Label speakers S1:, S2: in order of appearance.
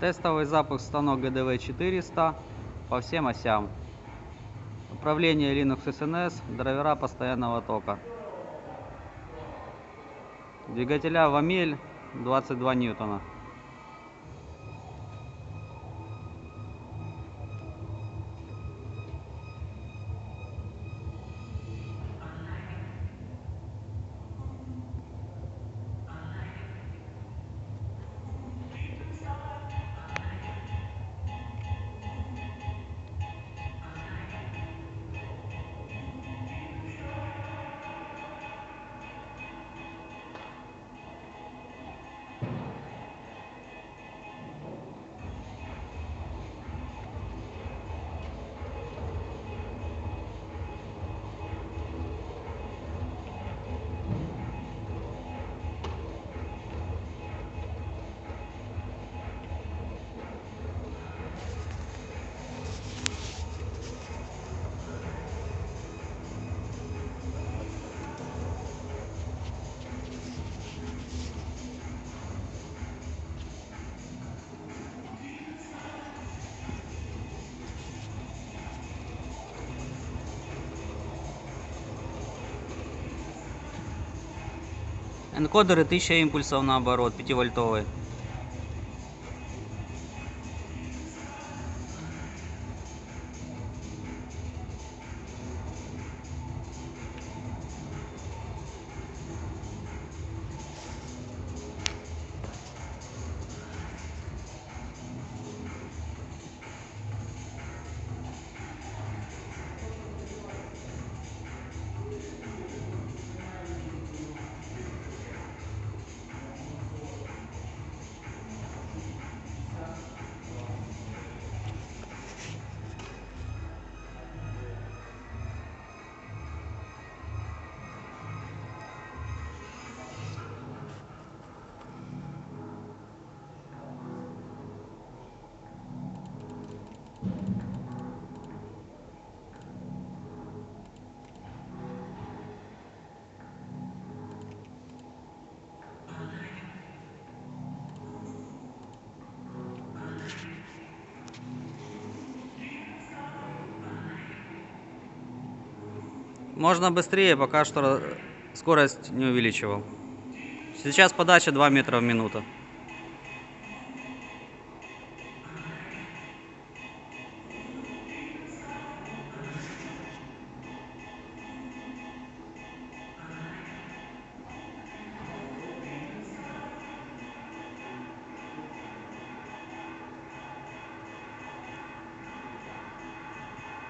S1: Тестовый запуск станок ГДВ 400 по всем осям. Управление Linux SNS, драйвера постоянного тока. Двигателя Вамель 22 ньютона. Энкодеры 1000 импульсов наоборот, 5-вольтовые. Можно быстрее, пока что скорость не увеличивал. Сейчас подача 2 метра в минуту.